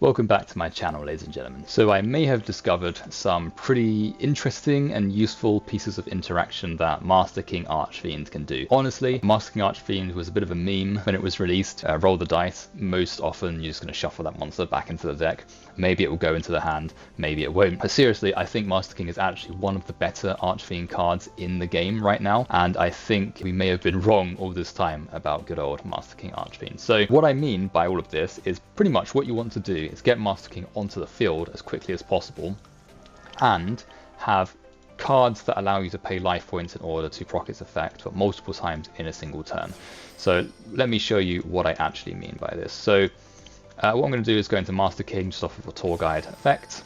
Welcome back to my channel, ladies and gentlemen. So I may have discovered some pretty interesting and useful pieces of interaction that Masterking Archfiend can do. Honestly, Masterking Archfiend was a bit of a meme when it was released. Roll the dice. Most often you're just going to shuffle that monster back into the deck. Maybe it will go into the hand, maybe it won't. But seriously, I think Masterking is actually one of the better Archfiend cards in the game right now, and I think we may have been wrong all this time about good old Masterking Archfiend. So what I mean by all of this is pretty much what you want to do is get Masterking onto the field as quickly as possible and have cards that allow you to pay life points in order to proc its effect, but multiple times in a single turn. So let me show you what I actually mean by this. So what I'm going to do is go into Masterking just off of a tour guide effect.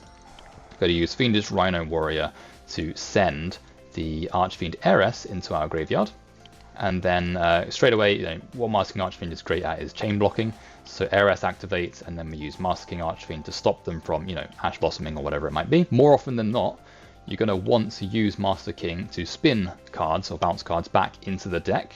I'm going to use Fiendish Rhino Warrior to send the Archfiend Heiress into our graveyard. And then straight away, what Masterking Archfiend is great at is chain blocking. So Heiress activates, and then we use Masterking Archfiend to stop them from, Ash Blossoming or whatever it might be. More often than not, you're going to want to use Masterking to spin cards or bounce cards back into the deck,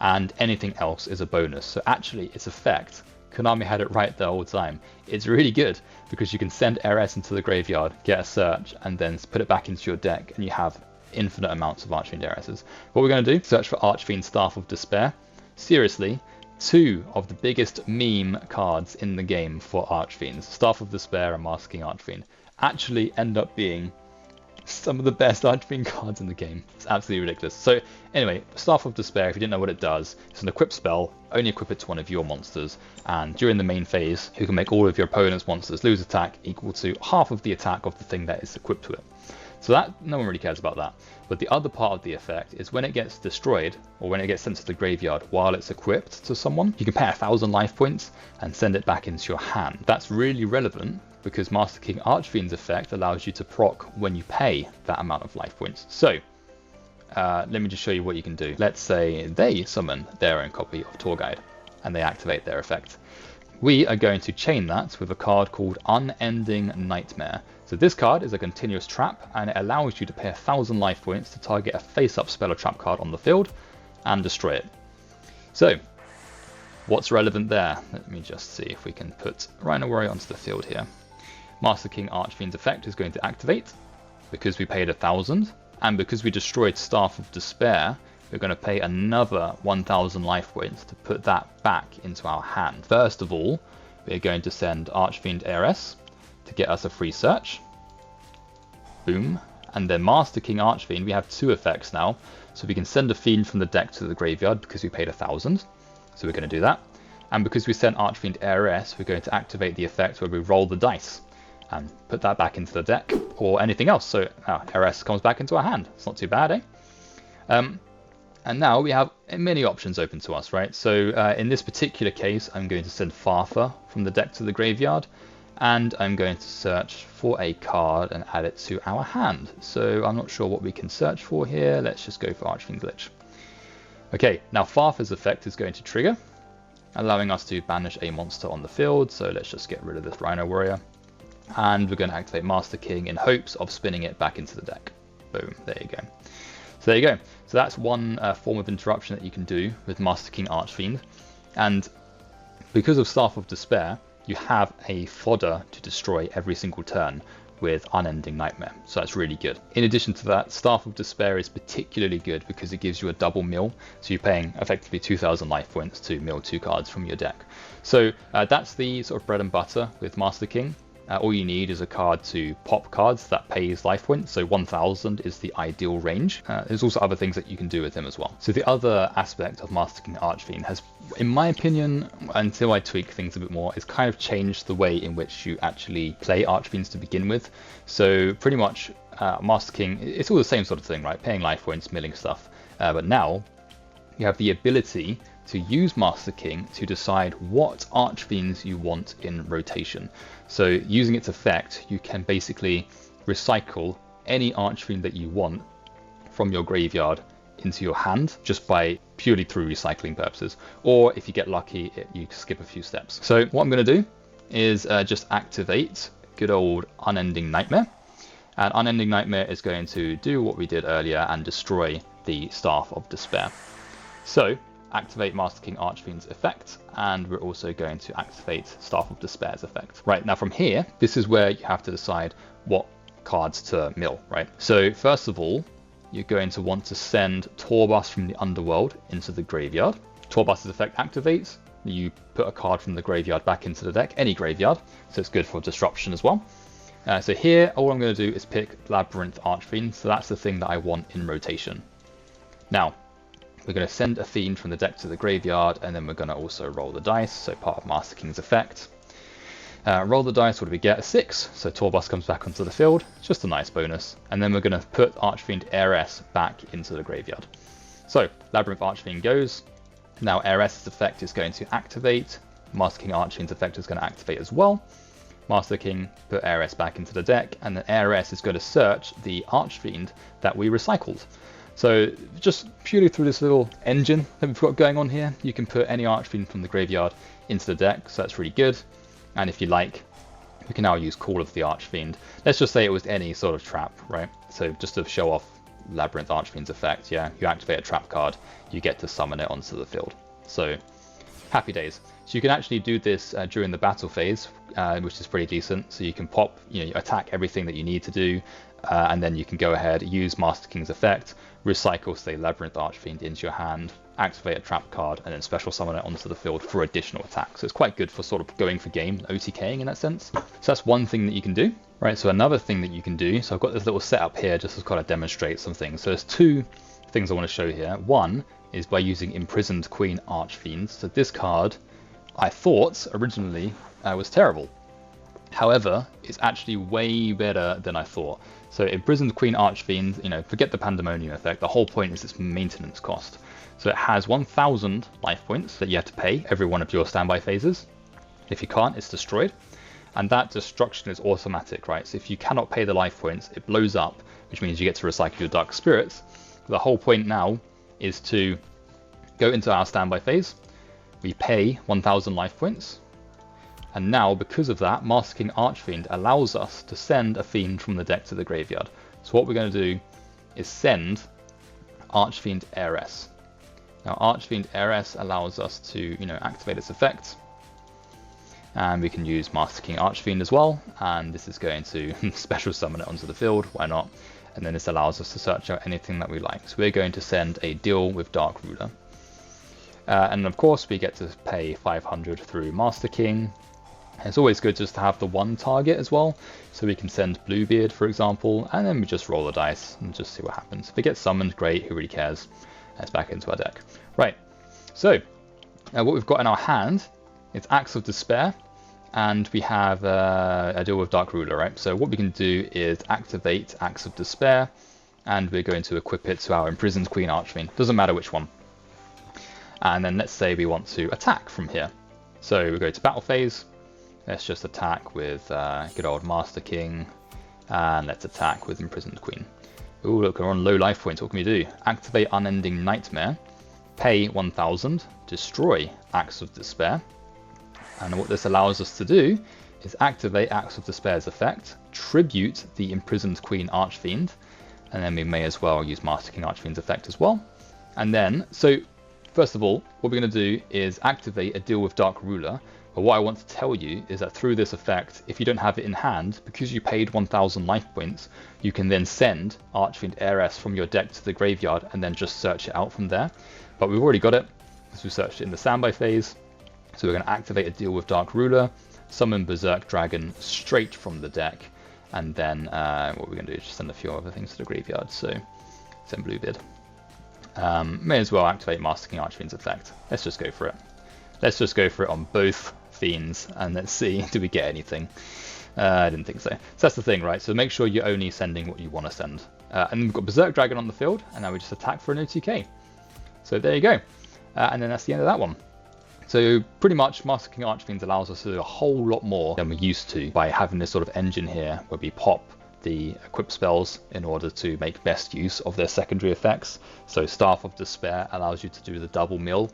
and anything else is a bonus. So actually, its effect, Konami had it right the whole time. It's really good because you can send Heiress into the graveyard, get a search, and then put it back into your deck, and you have infinite amounts of Archfiend Heiresses. What we're going to do, search for Archfiend Staff of Despair. Seriously, two of the biggest meme cards in the game for Archfiends, Staff of Despair and Masterking Archfiend, actually end up being some of the best Archfiend cards in the game. It's absolutely ridiculous. So anyway, Staff of Despair, if you didn't know what it does, it's an equip spell, only equip it to one of your monsters, and during the main phase, you can make all of your opponent's monsters lose attack equal to half of the attack of the thing that is equipped to it. So that, no one really cares about that. But the other part of the effect is when it gets destroyed, or when it gets sent to the graveyard while it's equipped to someone, you can pay 1,000 life points and send it back into your hand. That's really relevant because Masterking Archfiend's effect allows you to proc when you pay that amount of life points. So let me just show you what you can do. Let's say they summon their own copy of Tour Guide and they activate their effect. We are going to chain that with a card called Unending Nightmare. So this card is a continuous trap, and it allows you to pay 1,000 life points to target a face-up spell or trap card on the field and destroy it. So what's relevant there? Let me just see if we can put Rhino Warrior onto the field here. Masterking Archfiend's effect is going to activate because we paid 1,000, and because we destroyed Staff of Despair, we're going to pay another 1,000 life points to put that back into our hand. First of all, we're going to send Archfiend Heiress to get us a free search. Boom. And then Masterking Archfiend, we have two effects now. So we can send a fiend from the deck to the graveyard because we paid 1,000. So we're going to do that. And because we sent Archfiend Heiress, we're going to activate the effect where we roll the dice and put that back into the deck or anything else. So Heiress comes back into our hand. It's not too bad, eh? And now we have many options open to us, right? So in this particular case, I'm going to send Farther from the deck to the graveyard, and I'm going to search for a card and add it to our hand. So I'm not sure what we can search for here. Let's just go for Archfiend Glitch. Okay, now Farther's effect is going to trigger, allowing us to banish a monster on the field. So let's just get rid of this Rhino Warrior. And we're going to activate Masterking in hopes of spinning it back into the deck. Boom, there you go. So there you go. So that's one form of interruption that you can do with Masterking Archfiend. And because of Staff of Despair, you have a fodder to destroy every single turn with Unending Nightmare. So that's really good. In addition to that, Staff of Despair is particularly good because it gives you a double mill. So you're paying effectively 2,000 life points to mill 2 cards from your deck. So that's the sort of bread and butter with Masterking. All you need is a card to pop cards that pays life points, so 1,000 is the ideal range. There's also other things that you can do with him as well. So the other aspect of Masterking Archfiend has, in my opinion, until I tweak things a bit more, is kind of changed the way in which you actually play Archfiends to begin with. So pretty much Masterking, it's all the same sort of thing, right? Paying life points, milling stuff. But now you have the ability to use Masterking to decide what Archfiends you want in rotation. So using its effect, you can basically recycle any Archfiend that you want from your graveyard into your hand just by purely through recycling purposes. Or if you get lucky, you skip a few steps. So what I'm going to do is just activate good old Unending Nightmare. And Unending Nightmare is going to do what we did earlier and destroy the Staff of Despair. So activate Masterking Archfiend's effect, and we're also going to activate Staff of Despair's effect. Right, now from here, this is where you have to decide what cards to mill, right? So first of all, you're going to want to send Torbus from the Underworld into the graveyard. Torbus's effect activates, you put a card from the graveyard back into the deck, any graveyard, so it's good for disruption as well. So here, all I'm going to do is pick Labyrinth Archfiend, so that's the thing that I want in rotation. Now, we're going to send a fiend from the deck to the graveyard, and then we're going to also roll the dice, so part of Masterking's effect. Roll the dice, what do we get? A 6, so Torbus comes back onto the field, just a nice bonus. And then we're going to put Archfiend Heiress back into the graveyard. So, Labyrinth Archfiend goes. Now Heiress's effect is going to activate, Masterking Archfiend's effect is going to activate as well. Masterking, put Heiress back into the deck, and then Heiress is going to search the Archfiend that we recycled. So just purely through this little engine that we've got going on here, you can put any Archfiend from the graveyard into the deck, so that's really good. And if you like, we can now use Call of the Archfiend. Let's just say it was any sort of trap, right? So just to show off Labyrinth Archfiend's effect, yeah, you activate a trap card, you get to summon it onto the field. So happy days. So you can actually do this during the battle phase, which is pretty decent. So you can pop, you attack everything that you need to do, and then you can go ahead, use Master King's effect, recycle, say, Labyrinth Archfiend into your hand, activate a trap card, and then special summon it onto the field for additional attack. So it's quite good for sort of going for game, OTKing in that sense. So that's one thing that you can do. Right, so another thing that you can do, so I've got this little setup here just to kind of demonstrate some things. So there's two things I want to show here. One is by using Imprisoned Queen Archfiend. So this card, I thought originally was terrible. However, it's actually way better than I thought. So Imprisoned Queen Archfiend, forget the Pandemonium effect. The whole point is its maintenance cost. So it has 1,000 life points that you have to pay every one of your standby phases. If you can't, it's destroyed. And that destruction is automatic, right? So if you cannot pay the life points, it blows up, which means you get to recycle your Dark Spirits. The whole point now is to go into our standby phase. We pay 1,000 life points. And now, because of that, Masterking Archfiend allows us to send a fiend from the deck to the graveyard. So what we're going to do is send Archfiend Heiress. Now, Archfiend Heiress allows us to, activate its effect. And we can use Masterking Archfiend as well, and this is going to special summon it onto the field, why not? And then this allows us to search out anything that we like. So we're going to send a Deal with Dark Ruler. And of course we get to pay 500 through Masterking. It's always good just to have the one target as well, so we can send Bluebeard, for example, and then we just roll the dice and just see what happens. If it gets summoned, great, who really cares? It's back into our deck. Right, so what we've got in our hand is Axe of Despair, and we have a Deal with Dark Ruler, right? So what we can do is activate Axe of Despair, and we're going to equip it to our Imprisoned Queen Archfiend. Doesn't matter which one. And then let's say we want to attack from here. So we go to battle phase. Let's just attack with good old Master King, and let's attack with Imprisoned Queen. Ooh, look, we're on low life points. What can we do? Activate Unending Nightmare, pay 1,000, destroy Axe of Despair. And what this allows us to do is activate Axe of Despair's effect, tribute the Imprisoned Queen Archfiend, and then we may as well use Masterking Archfiend's effect as well. And then, so first of all, what we're going to do is activate a Deal with Dark Ruler. But what I want to tell you is that through this effect, if you don't have it in hand, because you paid 1,000 life points, you can then send Archfiend Heiress from your deck to the graveyard and then just search it out from there. But we've already got it, because we searched it in the standby phase. So we're going to activate a Deal with Dark Ruler, summon Berserk Dragon straight from the deck, and then what we're going to do is just send a few other things to the graveyard. So send Bluebeard. May as well activate Masterking Archfiend's effect. Let's just go for it. Let's just go for it on both fiends, and let's see, do we get anything? I didn't think so. So that's the thing, right? So make sure you're only sending what you want to send. And we've got Berserk Dragon on the field, and now we just attack for an OTK. So there you go. And then that's the end of that one. So pretty much Masterking Archfiends allows us to do a whole lot more than we used to by having this sort of engine here where we pop the equip spells in order to make best use of their secondary effects. So Staff of Despair allows you to do the double mill,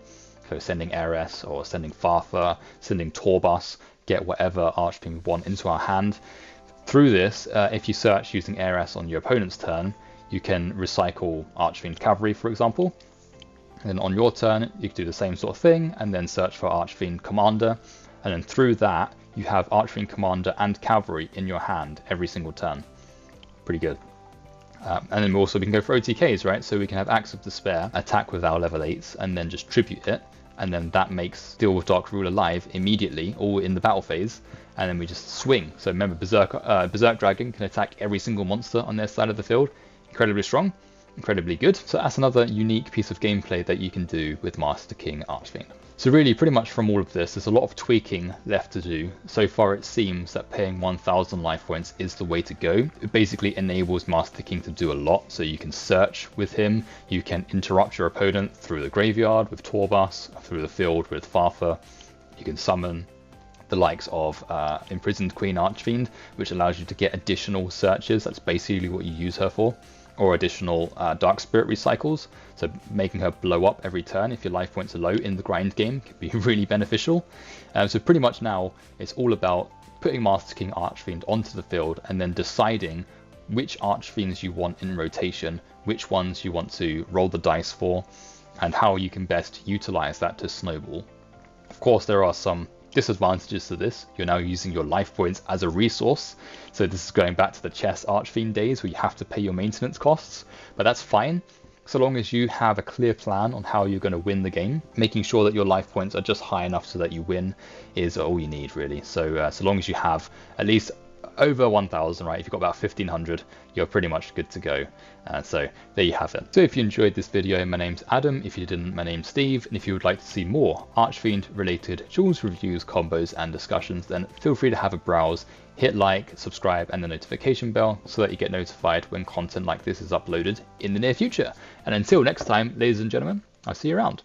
so sending Heiress or sending Farther, sending Torbus, get whatever Archfiend we want into our hand. Through this, if you search using Heiress on your opponent's turn, you can recycle Archfiend Cavalry, for example. And then on your turn, you can do the same sort of thing and then search for Archfiend Commander. And then through that, you have Archfiend Commander and Cavalry in your hand every single turn. Pretty good. And then we can go for OTKs, right? So we can have Axe of Despair, attack with our level 8s, and then just tribute it. And then that makes Deal with Dark Rule alive immediately, all in the battle phase. And then we just swing. So remember, Berserk Dragon can attack every single monster on their side of the field. Incredibly strong, incredibly good. So that's another unique piece of gameplay that you can do with Masterking Archfiend. So really, pretty much from all of this, there's a lot of tweaking left to do. So far it seems that paying 1000 life points is the way to go. It basically enables Master King to do a lot, so you can search with him, you can interrupt your opponent through the graveyard with Torbas, through the field with Farther, you can summon the likes of Imprisoned Queen Archfiend, which allows you to get additional searches. That's basically what you use her for. Or additional Dark Spirit recycles, so making her blow up every turn if your life points are low in the grind game can be really beneficial. So pretty much now it's all about putting Master King Archfiend onto the field and then deciding which Archfiends you want in rotation, which ones you want to roll the dice for, and how you can best utilize that to snowball. Of course, there are some disadvantages to this. You're now using your life points as a resource, so this is going back to the chess Archfiend days where you have to pay your maintenance costs, but that's fine so long as you have a clear plan on how you're going to win the game. Making sure that your life points are just high enough so that you win is all you need, really. So so long as you have at least over 1000, right? If you've got about 1500, you're pretty much good to go. So there you have it. So if you enjoyed this video, my name's Adam. If you didn't, my name's Steve. And if you would like to see more Archfiend related tools, reviews, combos and discussions, then feel free to have a browse, hit like, subscribe and the notification bell so that you get notified when content like this is uploaded in the near future. And until next time, ladies and gentlemen, I'll see you around.